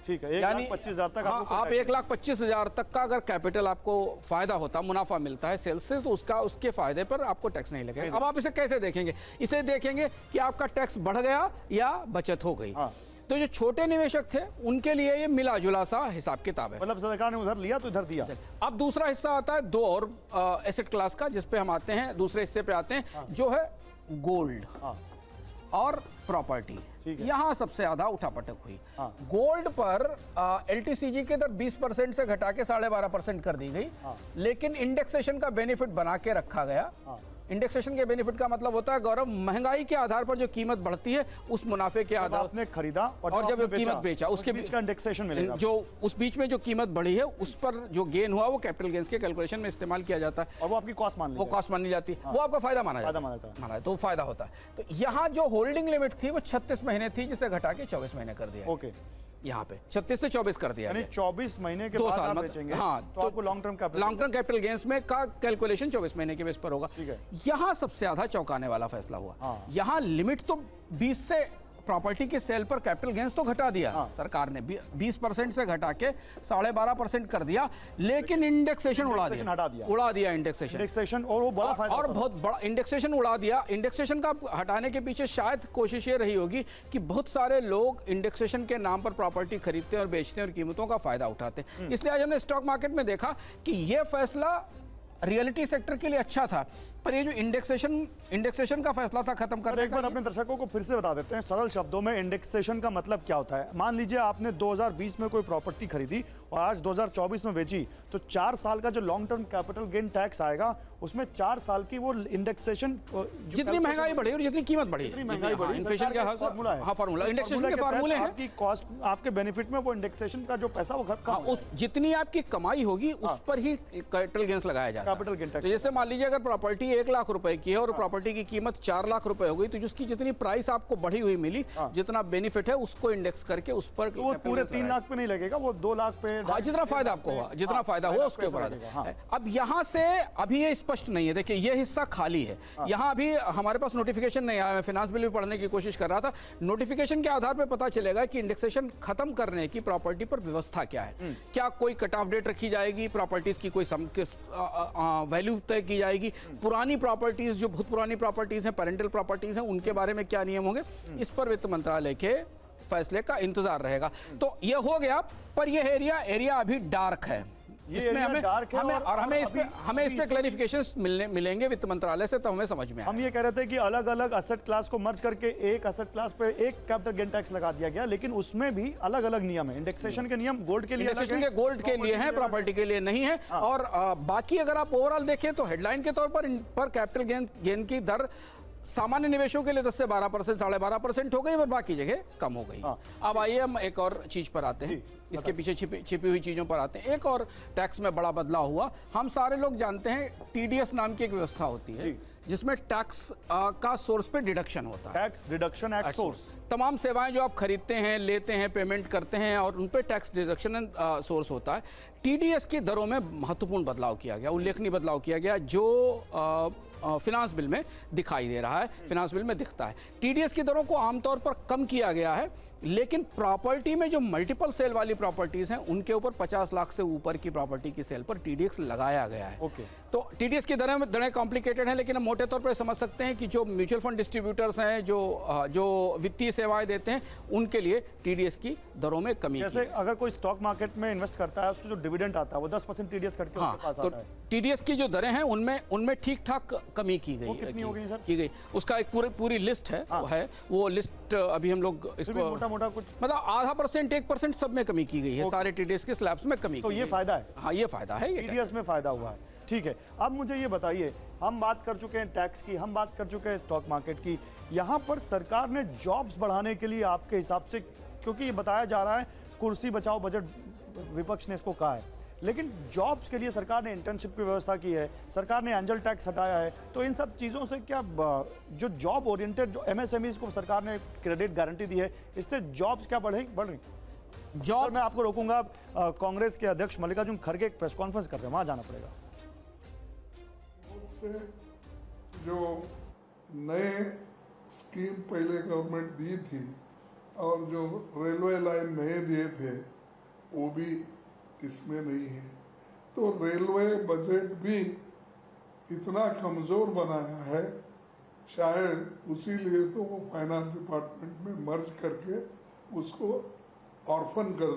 ठीक है, यानी 1,25,000 तक आप 1,25,000 तक का अगर कैपिटल आपको फायदा होता, मुनाफा मिलता है सेल्स से, तो उसके फायदे पर आपको टैक्स नहीं लगेगा। अब आप इसे कैसे देखेंगे? इसे देखेंगे कि आपका टैक्स बढ़ गया या बचत हो गई। तो जो छोटे निवेशक थे उनके लिए ये मिला जुला सा हिसाब किताब है, मतलब सरकार ने उधर लिया तो इधर दिया। अब दूसरा हिस्सा आता है दो और एसेट क्लास का, जिस पे हम आते हैं, दूसरे हिस्से पे आते हैं, जो है गोल्ड और प्रॉपर्टी। यहां सबसे ज्यादा उठापटक हुई। गोल्ड पर एलटीसीजी के दर 20% से घटा के 12.5% कर दी गई, लेकिन इंडेक्सेशन का बेनिफिट बना के रखा गया। इंडेक्सेशन के बेनिफिट का मतलब होता है, गौरव, महंगाई के आधार पर जो कीमत बढ़ती है उस मुनाफे के आधार आपने खरीदा और जब कीमत बेचा उसके बीच का इंडेक्सेशन मिलेगा। जो उस बीच में जो कीमत बढ़ी है उस पर जो गेन हुआ वो कैपिटल गेन्स के कैलकुलेशन में इस्तेमाल किया जाता है और वो आपकी कॉस्ट मान ली, वो कॉस्ट मानी जाती है, वो आपका फायदा माना जाता है, तो फायदा होता है। तो यहाँ जो होल्डिंग लिमिट थी वो 36 महीने थी, जिसे घटा के 24 महीने कर दिया। ओके, यहाँ पे 36 से 24 कर दिया, यानी 24 महीने के बाद आप बेचेंगे। हाँ, तो आपको लॉन्ग टर्म कैपिटल गेन्स में का कैलकुलेशन 24 महीने के बेस पर होगा। यहाँ सबसे ज्यादा चौंकाने वाला फैसला हुआ। यहाँ लिमिट तो 20 से प्रॉपर्टी के सेल पर कैपिटल गेन्स तो घटा दिया सरकार ने, 20% से घटा के 12.5% कर दिया, लेकिन इंडेक्सेशन उड़ा दिया इंडेक्सेशन, और वो बड़ा फायदा, और बहुत बड़ा इंडेक्सेशन उड़ा दिया। इंडेक्सेशन का हटाने के पीछे शायद कोशिश ये रही होगी कि बहुत सारे लोग इंडेक्सेशन के नाम पर प्रॉपर्टी खरीदते और बेचते और कीमतों का फायदा उठाते। इसलिए आज हमने स्टॉक मार्केट में देखा कि यह फैसला रियलिटी सेक्टर के लिए अच्छा था, पर ये जो इंडेक्सेशन का फैसला था खत्म करने का। एक बार अपने दर्शकों को फिर से बता देते हैं सरल शब्दों में, इंडेक्सेशन का मतलब क्या होता है। मान लीजिए आपने 2020 में कोई प्रॉपर्टी खरीदी और आज 2024 में बेची, तो 4 साल का जो long term capital gain tax आएगा उसमें 4 साल की वो इंडेक्सेशन, जितनी महंगाई बढ़ी और जितनी कीमत बढ़ी, इन्फ्लेशन का फार्मूला, इंडेक्सेशन के फार्मूले हैं। आपकी कॉस्ट, आपके बेनिफिट में वो इंडेक्सेशन का जो पैसा वो जितनी आपकी कमाई होगी उस पर ही कैपिटल गेन्स लगाया जाएगा, कैपिटल गेन टैक्स। तो जैसे मान लीजिए अगर प्रॉपर्टी 1 लाख रुपए की है और प्रॉपर्टी की कीमत 4 लाख रुपए हो गई, तो जिसकी जितनी प्राइस आपको बढ़ी हुई मिली, जितना बेनिफिट है उसको इंडेक्स करके उस पर, तो वो पूरे 3 लाख पे नहीं लगेगा, वो 2 लाख पे, जितना फायदा आपको हुआ, जितना फायदा हुआ उसके ऊपर। अब यहाँ से अभी ये स्पष्ट नहीं है, देखिए ये हिस्सा खाली है। यहाँ अभी हमारे पास नोटिफिकेशन नहीं आया, मैं फाइनेंस बिल भी पढ़ने की कोशिश कर रहा था। नोटिफिकेशन के आधार पर पता चलेगा कि इंडेक्सेशन खत्म करने की प्रॉपर्टी पर व्यवस्था क्या है। क्या कोई कट ऑफ डेट रखी जाएगी, प्रॉपर्टीज की कोई वैल्यू तय की जाएगी, पुरानी प्रॉपर्टीज जो बहुत पुरानी प्रॉपर्टीज हैं, पेरेंटल प्रॉपर्टीज हैं, उनके बारे में क्या नियम होंगे, इस पर वित्त मंत्रालय के फैसले का इंतजार रहेगा। तो ये हो गया, पर ये एरिया अभी डार्क है, इसमें हमें इस पे क्लैरिफिकेशंस मिलेंगे वित्त मंत्रालय से, तो हमें समझ में। हम ये कह रहे थे कि अलग अलग असेट क्लास को मर्ज करके एक असेट क्लास पे एक कैपिटल गेन टैक्स लगा दिया गया, लेकिन उसमें भी अलग अलग नियम है। इंडेक्सेशन के नियम गोल्ड के लिए, गोल्ड के लिए है, प्रॉपर्टी के लिए नहीं है। और बाकी अगर आप ओवरऑल देखें तो हेडलाइन के तौर पर कैपिटल गेन की दर सामान्य निवेशों के लिए 10 से 12%, 12.5% हो गई, और बाकी जगह कम हो गई। अब आइए हम एक और चीज पर आते हैं, इसके पीछे छिपी हुई चीजों पर आते हैं। एक और टैक्स में बड़ा बदलाव हुआ। हम सारे लोग जानते हैं टीडीएस नाम की एक व्यवस्था होती है जिसमें टैक्स का सोर्स पे डिडक्शन होता है, टैक्स डिडक्शन एट सोर्स। तमाम सेवाएं जो आप खरीदते हैं, लेते हैं, पेमेंट करते हैं, और उन पे टैक्स डिडक्शन सोर्स होता है। टीडीएस की दरों में महत्वपूर्ण बदलाव किया गया, उल्लेखनीय बदलाव किया गया, जो फिनांस बिल में दिखाई दे रहा है, फिनांस बिल में दिखता है। टीडीएस की दरों को आमतौर पर कम किया गया है, लेकिन प्रॉपर्टी में जो मल्टीपल सेल वाली प्रॉपर्टीज हैं उनके ऊपर 50 लाख से ऊपर की प्रॉपर्टी की सेल पर टीडीएस लगाया गया है। तो टीडीएस की दरें कॉम्प्लिकेटेड हैं, लेकिन हम मोटे तौर पर समझ सकते हैं कि जो म्यूचुअल फंड डिस्ट्रीब्यूटर्स हैं, जो वित्तीय सेवाएं देते हैं, उनके लिए टीडीएस की दरों में कमी। जैसे अगर कोई स्टॉक मार्केट में इन्वेस्ट करता है, उसको जो डिविडेंड आता है वो 10% टीडीएस करके उसके पास आता है। टीडीएस की जो दरें हैं उनमें ठीक ठाक कमी की गई। कितनी हो गई सर? की गई, उसका एक पूरी लिस्ट है, वो लिस्ट अभी हम लोग इसको मोटा कुछ मतलब 0.5%, 1% सब में कमी की गई है, सारे टीडीएस के स्लैब्स में कमी। तो ये फायदा है। हाँ, ये फायदा है, टीडीएस में फायदा हुआ है। ठीक है, अब मुझे ये बताइए, हम बात कर चुके हैं टैक्स की, हम बात कर चुके हैं स्टॉक मार्केट की, यहाँ पर सरकार ने जॉब्स बढ़ाने के लिए आपके हिसाब से, क्योंकि ये बताया जा रहा है कुर्सी बचाओ बजट, विपक्ष ने इसको कहा है, लेकिन जॉब्स के लिए सरकार ने इंटर्नशिप की व्यवस्था की है, सरकार ने एंजल टैक्स हटाया है, तो इन सब चीज़ों से क्या जो जॉब ओरिएंटेड जो एमएसएमईज को सरकार ने क्रेडिट गारंटी दी है, इससे जॉब्स क्या बढ़ रही? जॉब मैं आपको रोकूंगा, कांग्रेस के अध्यक्ष मल्लिकार्जुन खड़गे एक प्रेस कॉन्फ्रेंस कर रहे हैं, वहां जाना पड़ेगा। जो नए स्कीम पहले गवर्नमेंट दी थी और जो रेलवे लाइन नए दिए थे वो भी इसमें नहीं है। तो रेलवे बजट भी इतना कमज़ोर बनाया है, शायद उसी लिए तो वो फाइनेंस डिपार्टमेंट में मर्ज करके उसको ऑर्फन कर